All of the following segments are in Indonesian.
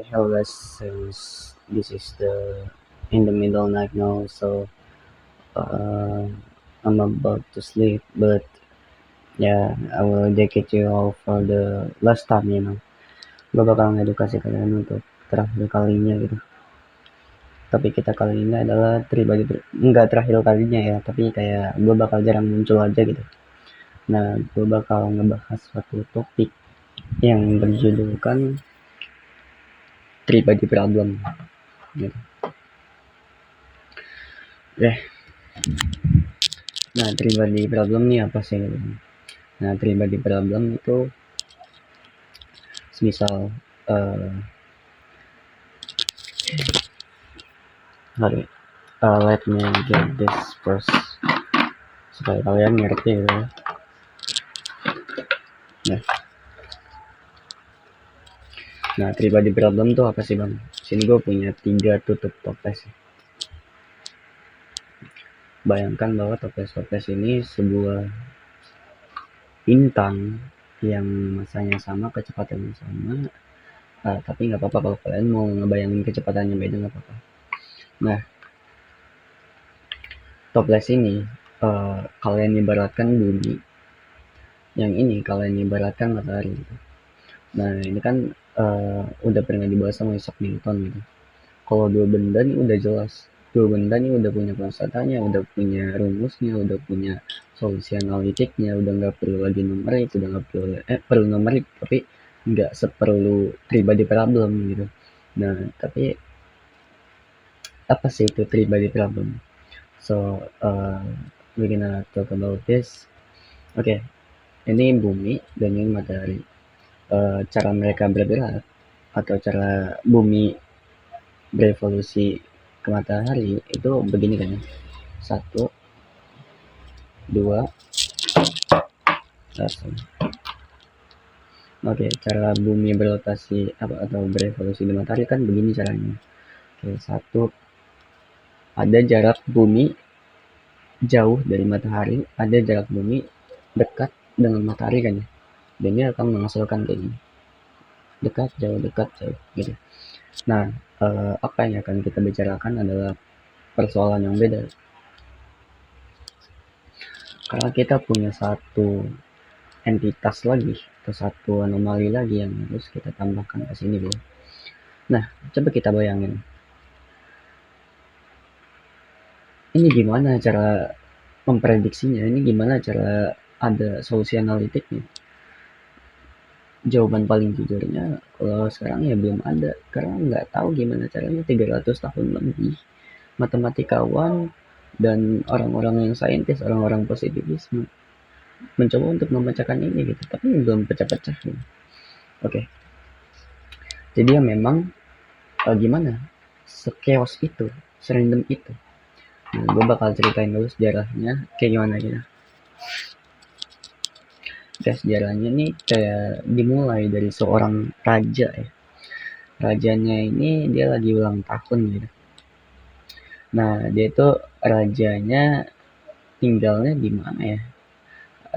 Hello guys, so this is the in the middle night now, so uh, I'm about to sleep, but yeah, I will educate you all for the last time. Gue bakal ngedukasi kalian untuk terakhir kalinya gitu. Tapi kita kali ini adalah enggak terakhir kalinya ya, tapi kayak gue bakal jarang muncul aja gitu. Nah, gue bakal ngebahas suatu topik yang berjudulkan pribadi problem gitu. Eh, Nah, pribadi problem nih apa sih? Nah, pribadi problem itu misal let me get this first supaya kalian ngerti gitu ya. Nah, pribadi problem tuh apa sih bang? Sini gue punya 3 tutup toples. Bayangkan bahwa toples-toples ini sebuah bintang yang masanya sama, kecepatannya sama, tapi nggak apa-apa kalau kalian mau ngebayangin kecepatannya beda nggak apa-apa. Nah, toples ini kalian ibaratkan bumi, yang ini kalian ibaratkan matahari gitu. Nah, ini kan udah pernah dibahas sama Isaac Newton gitu. Kalau dua benda nih udah jelas, dua benda nih udah punya konstantanya, udah punya rumusnya, udah punya solusi analitiknya, udah nggak perlu lagi numerik, udah nggak perlu numerik, tapi nggak seperlu pribadi problem gitu. Nah, tapi apa sih itu pribadi problem? So we're gonna talk about this. Oke, ini bumi dan ini matahari. Cara mereka bergerak atau cara bumi berevolusi ke matahari itu begini kan ya. 1, 2, langsung. Oke, cara bumi berotasi atau berevolusi di matahari kan begini caranya. Oke, 1, ada jarak bumi jauh dari matahari, ada jarak bumi dekat dengan matahari kan ya. Dan dia akan menghasilkan kayak gini. Dekat, jauh gitu. Nah, apa yang akan kita bicarakan adalah persoalan yang beda. Karena kita punya satu entitas lagi atau satu anomali lagi yang harus kita tambahkan ke sini bro. Nah, coba kita bayangin. Ini gimana cara memprediksinya? Ini gimana cara ada solusi analitiknya? Jawaban paling jujurnya kalau sekarang ya belum ada, karena nggak tahu gimana caranya 300 tahun lebih matematikawan dan orang-orang yang saintis, orang-orang positivisme mencoba untuk memecahkan ini gitu, tapi belum pecah-pecah gitu. Oke. Jadi ya memang gimana? Sekeos itu, serandom itu. Nah, gue bakal ceritain dulu sejarahnya kayak gimana gitu. Sejarahnya nih kayak dimulai dari seorang raja ya. Rajanya ini dia lagi ulang tahun gitu. Nah, dia itu rajanya tinggalnya di mana ya?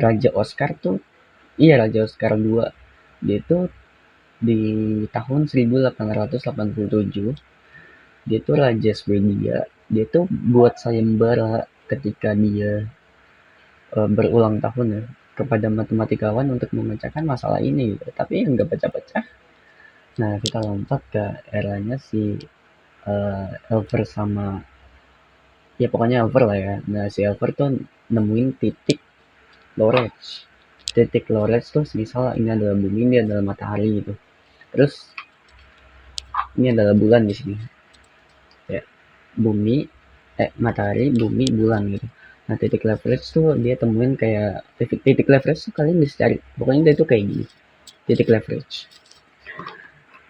Raja Oscar tuh, iya Raja Oscar II. Dia itu di tahun 1887, dia tuh Raja Swedia. Dia tuh buat sayembara ketika dia berulang tahun ya kepada matematikawan untuk memecahkan masalah ini gitu. Tapi nggak pecah-pecah. Nah, kita lompat ke eranya si Elver sama ya pokoknya Elver lah ya. Nah, si Elver tuh nemuin titik Lorentz. Titik Lorentz tuh misal ini adalah bumi, ini adalah matahari gitu. Terus ini adalah bulan di sini. Ya, bumi, matahari, bumi, bulan gitu. Nah, titik leverage tuh dia temuin kayak titik leverage tuh kalian bisa cari. Pokoknya dia tuh kayak gini. Titik leverage.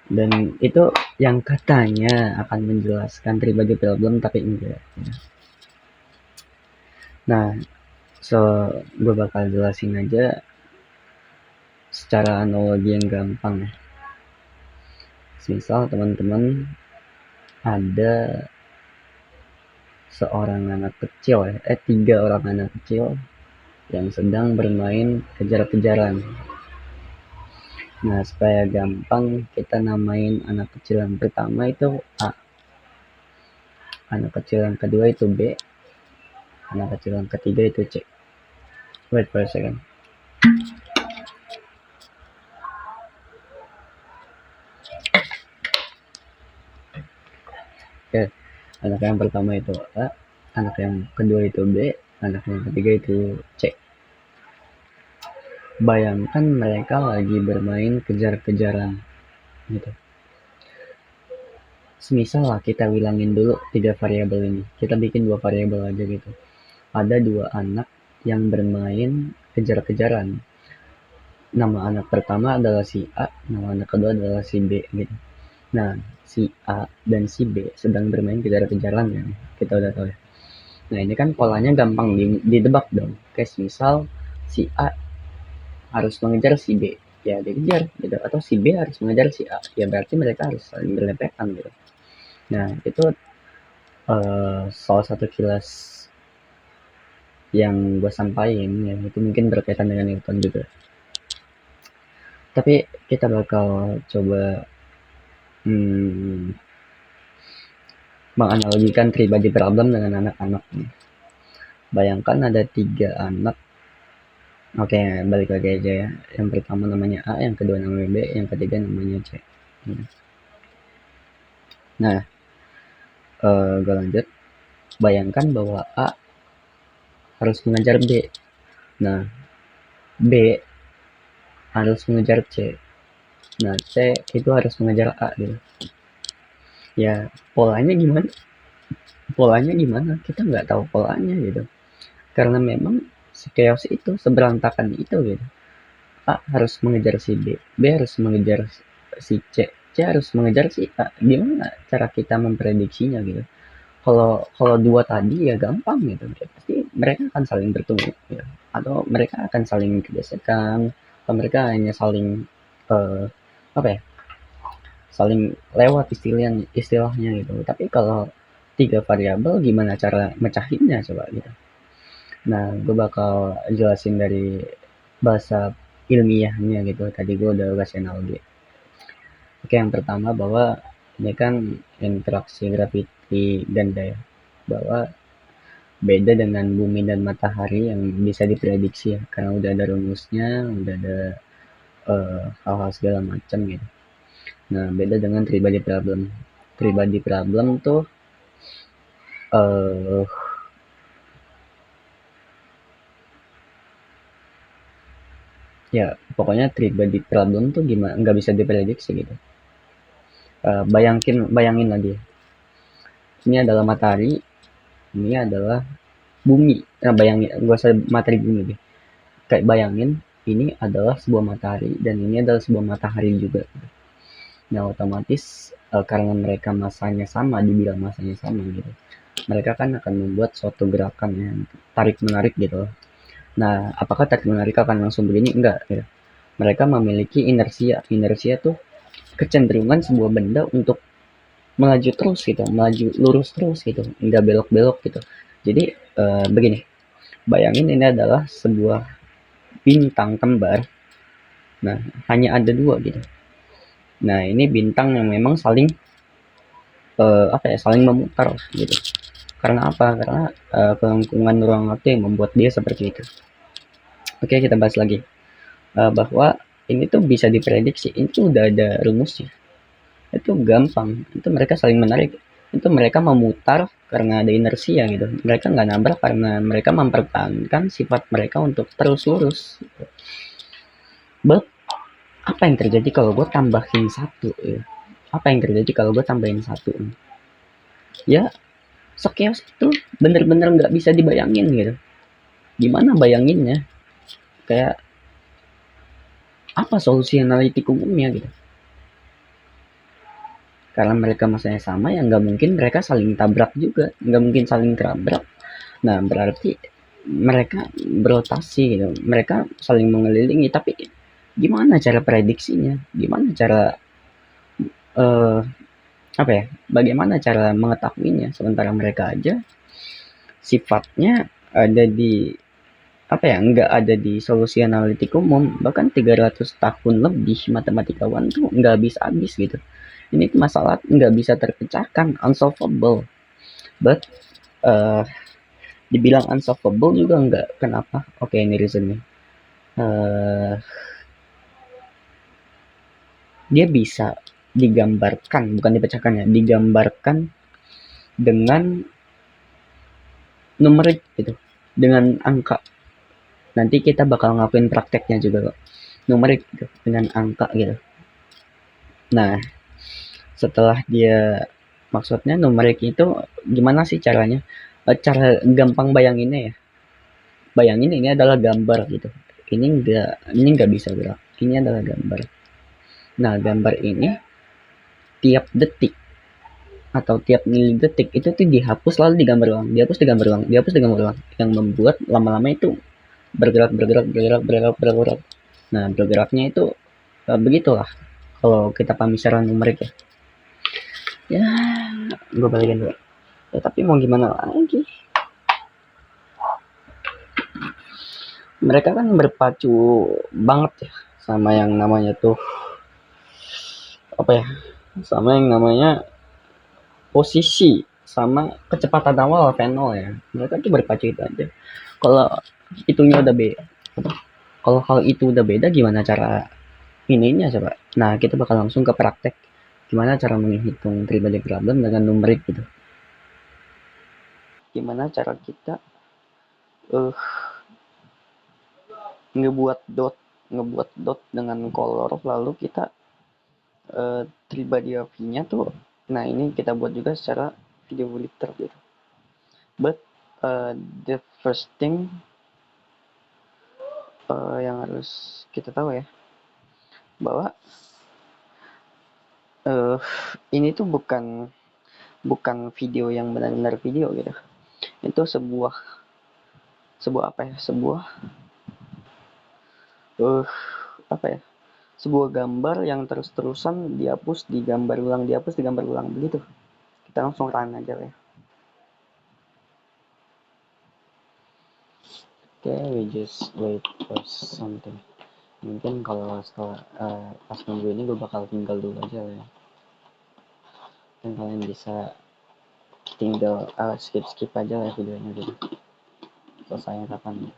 Dan itu yang katanya akan menjelaskan pribadi problem tapi enggak. Ya. Nah, so gue bakal jelasin aja secara analogi yang gampang ya. Misal teman-teman ada seorang anak kecil ya, 3 orang anak kecil yang sedang bermain kejar-kejaran. Nah, supaya gampang kita namain anak kecil yang pertama itu A, anak kecil yang kedua itu B, anak kecil yang ketiga itu C. Wait for a second. Oke, anak yang pertama itu A, anak yang kedua itu B, anak yang ketiga itu C. Bayangkan mereka lagi bermain kejar-kejaran gitu. Semisal lah kita bilangin dulu 3 variabel ini. Kita bikin 2 variabel aja gitu. Ada 2 anak yang bermain kejar-kejaran. Nama anak pertama adalah si A, nama anak kedua adalah si B gitu. Nah, si A dan si B sedang bermain kejar-kejaran ya. Kita udah tahu ya. Nah, ini kan polanya gampang didebak dong. Kayak misal si A harus mengejar si B, ya dikejar gitu. Atau si B harus mengejar si A, ya berarti mereka harus saling berlepetan gitu. Nah, itu salah satu kilas yang gue sampaikan ya, itu mungkin berkaitan dengan Newton juga. Tapi kita bakal coba menganalogikan pribadi problem dengan anak-anak. Bayangkan ada 3 anak. Oke, balik lagi aja ya. Yang pertama namanya A, yang kedua namanya B, yang ketiga namanya C. Nah, gue lanjut. Bayangkan bahwa A harus mengejar B. Nah, B harus mengejar C. Nah, C itu harus mengejar A gitu. Ya, polanya gimana? Kita nggak tahu polanya gitu. Karena memang chaos itu, seberantakan itu gitu. A harus mengejar si B, B harus mengejar si C, C harus mengejar si A. Gimana cara kita memprediksinya gitu? Kalau dua tadi ya gampang gitu, pasti mereka akan saling bertemu gitu. Atau mereka akan saling bergesekan, atau mereka hanya saling apa ya, saling lewat istilahnya gitu. Tapi kalau 3 variabel gimana cara mecahinnya coba gitu. Nah, gue bakal jelasin dari bahasa ilmiahnya gitu. Tadi gue udah kasih analogi. Oke, yang pertama bahwa ini kan interaksi graviti ganda ya. Bahwa beda dengan bumi dan matahari yang bisa diprediksi ya. Karena udah ada rumusnya, udah ada hal-hal segala macam gitu. Nah, beda dengan pribadi problem. Pribadi problem tuh ya pokoknya pribadi problem tuh gimana, nggak bisa diprediksi gitu. Bayangin lagi, ini adalah matahari, ini adalah bumi. Nah, bayangin, gak usah matahari bumi deh, kayak bayangin ini adalah sebuah matahari dan ini adalah sebuah matahari juga. Nah, otomatis karena mereka masanya sama, dibilang masanya sama gitu, mereka kan akan membuat suatu gerakan yang tarik menarik gitu. Nah, apakah tarik menarik akan langsung begini? Enggak gitu. Mereka memiliki inersia tuh kecenderungan sebuah benda untuk melaju terus gitu, melaju lurus terus gitu, nggak belok-belok gitu. Jadi begini, bayangin ini adalah sebuah bintang kembar. Nah, hanya ada 2 gitu. Nah, ini bintang yang memang saling saling memutar gitu. Karena apa? Karena kelengkungan ruang waktu yang membuat dia seperti itu. Oke, kita bahas lagi bahwa ini tuh bisa diprediksi. Ini tuh udah ada rumusnya. Itu gampang. Itu mereka saling menarik. Itu mereka memutar karena ada inersia gitu. Mereka nggak nabrak karena mereka mempertahankan sifat mereka untuk terus lurus. But apa yang terjadi kalau gue tambahin 1 ya? Apa yang terjadi kalau gue tambahin 1? Ya, sekilas itu bener-bener nggak bisa dibayangin gitu. Gimana bayanginnya? Kayak apa solusi analitik umumnya gitu? Karena mereka masanya sama, ya nggak mungkin mereka saling tabrak juga, nggak mungkin saling tabrak. Nah, berarti mereka berotasi gitu, mereka saling mengelilingi. Tapi gimana cara prediksinya? Gimana cara bagaimana cara mengetahuinya? Sementara mereka aja sifatnya ada di apa ya, nggak ada di solusi analitik umum, bahkan 300 tahun lebih matematikawan tuh nggak habis-habis gitu. Ini tuh masalah nggak bisa terpecahkan, unsolvable. But dibilang unsolvable juga nggak. Kenapa? Oke, ini reasonnya. Uh, dia bisa digambarkan, bukan dipecahkan ya, digambarkan dengan numerik gitu, dengan angka. Nanti kita bakal ngakuin prakteknya juga kok, numerik gitu, dengan angka gitu. Nah, setelah dia, maksudnya numerik itu gimana sih caranya? Cara gampang bayanginnya ya, bayangin ini adalah gambar gitu, ini nggak bisa gerak, ini adalah gambar. Nah, gambar ini tiap detik atau tiap milidetik itu tuh dihapus lalu digambar ulang, dihapus digambar ulang, dihapus digambar ulang, yang membuat lama-lama itu bergerak bergerak bergerak bergerak bergerak. Nah, bergeraknya itu begitulah kalau kita pahami secara numerik ya. Ya, gue balikin dulu ya, tapi mau gimana lagi, mereka kan berpacu banget ya sama yang namanya tuh apa ya, sama yang namanya posisi sama kecepatan awal V0 ya, mereka tuh berpacu itu aja. Kalau itunya udah beda, kalau hal itu udah beda, gimana cara ininya coba? Nah, kita bakal langsung ke praktek gimana cara menghitung three-body problem dengan numerik gitu. Gimana cara kita uh, ngebuat dot dengan kolor, lalu kita three-body nya tuh, nah ini kita buat juga secara video liter gitu. But the first thing yang harus kita tahu ya, bahwa uh, ini tuh bukan bukan video yang benar-benar video gitu. Itu sebuah sebuah apa ya, sebuah uh, apa ya, sebuah gambar yang terus-terusan dihapus digambar ulang, dihapus digambar ulang begitu. Kita langsung run aja ya. Okay, we just wait for something. Mungkin kalau setelah pas nunggu ini gue bakal tinggal dulu aja ya. Dan kalian bisa tinggal skip aja lah videonya gitu. Selesainya kapan ya.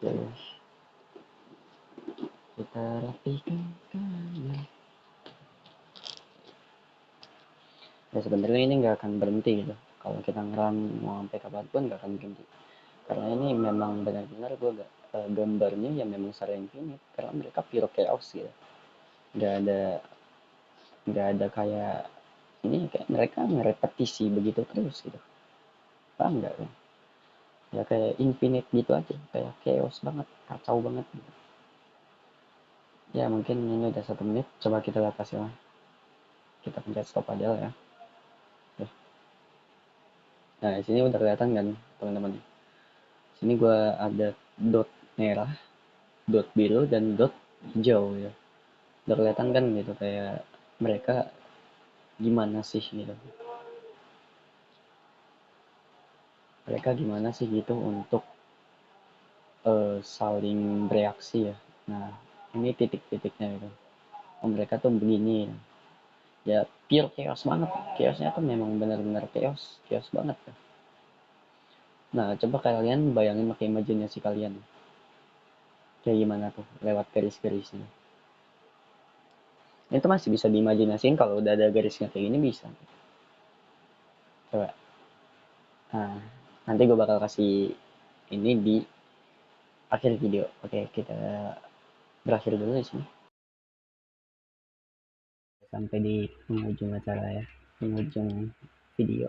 Oke, kita rapikan ya. Ya sebenarnya ini nggak akan berhenti gitu. Kalau kita ngeram mau sampai kapanpun nggak akan berhenti. Karena ini memang benar-benar gue gambarnya ya memang secara infinite. Karena mereka pure chaos gitu. Nggak ada nggak ada kayak ini, kayak mereka ngerepetisi begitu terus gitu. Paham nggak kan? Ya kayak infinite gitu aja, kayak chaos banget, kacau banget gitu. Ya mungkin ini udah 1 menit, coba kita lihat hasilnya. Kita pencet stop aja lah ya. Oke. Nah di sini udah kelihatan kan teman-teman, sini gue ada dot merah, dot biru, dan dot hijau ya. Udah kelihatan kan gitu, kayak mereka gimana sih gitu, mereka gimana sih gitu untuk saling bereaksi ya. Nah ini titik-titiknya gitu, oh mereka tuh begini ya. Ya pure chaos banget, chaosnya tuh memang benar-benar chaos, chaos banget ya. Nah coba kalian bayangin pakai imajinasi kalian, kayak gimana tuh lewat garis-garisnya. Itu masih bisa diimajinasiin, kalau udah ada garisnya kayak gini bisa. Coba, nah nanti gue bakal kasih ini di akhir video. Oke, kita berakhir dulu di sini. Sampai di penghujung acara ya, penghujung video.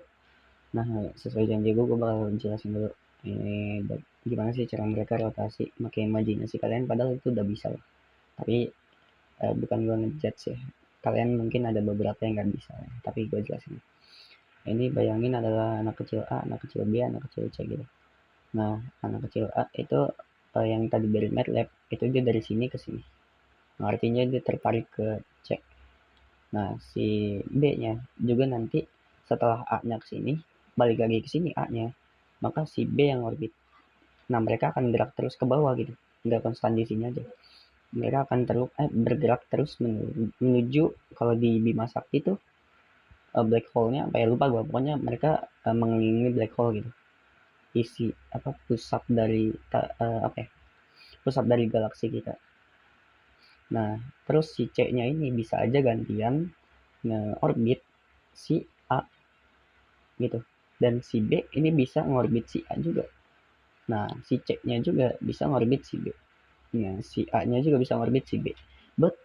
Nah, sesuai janji gue bakal jelasin dulu ini gimana sih cara mereka rotasi pakai imajinasi kalian, padahal itu udah bisa loh. Tapi bukan gue ngejudge ya, kalian mungkin ada beberapa yang nggak bisa ya. Tapi gue jelasin. Ini bayangin adalah anak kecil A, anak kecil B, anak kecil C gitu. Nah, anak kecil A itu yang tadi dari MATLAB itu dia dari sini ke sini. Nah, artinya dia tertarik ke C. Nah, si B-nya juga nanti setelah A-nya ke sini, balik lagi ke sini A-nya, maka si B yang orbit. Nah, mereka akan gerak terus ke bawah gitu, nggak konstan di sini aja. Mereka akan bergerak terus menuju, kalau di Bima Sakti tuh black hole-nya apa ya, lupa gua, pokoknya mereka mengelilingi black hole gitu, isi apa, pusat dari apa ya, pusat dari galaksi kita. Nah, terus si C-nya ini bisa aja gantian nge-orbit si A gitu. Dan si B ini bisa ngorbit si A juga. Nah, si C-nya juga bisa ngorbit si B. Nah, si A-nya juga bisa ngorbit si B. But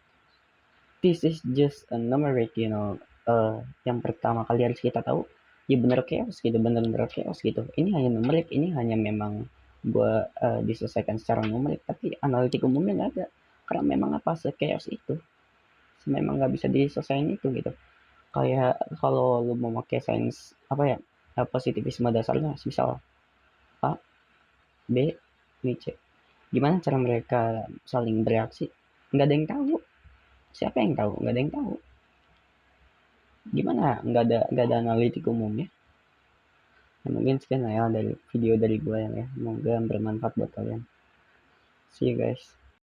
this is just a numeric, yang pertama kali harus kita tahu, ya bener chaos gitu, bener-bener chaos gitu. Ini hanya numerik, ini hanya memang diselesaikan secara numerik, tapi analitik umumnya nggak ada. Karena memang apa, se-chaos itu. Memang nggak bisa diselesaikan itu gitu. Kayak kalau lu mau pakai sains apa ya, positivisme dasarnya, misal A, B, ini C. Gimana cara mereka saling bereaksi? Nggak ada yang tahu. Siapa yang tahu? Nggak ada yang tahu. Gimana? Nggak ada analitik umumnya. Nah, mungkin sekian lah ya dari video dari gue ya. Semoga bermanfaat buat kalian. See you guys.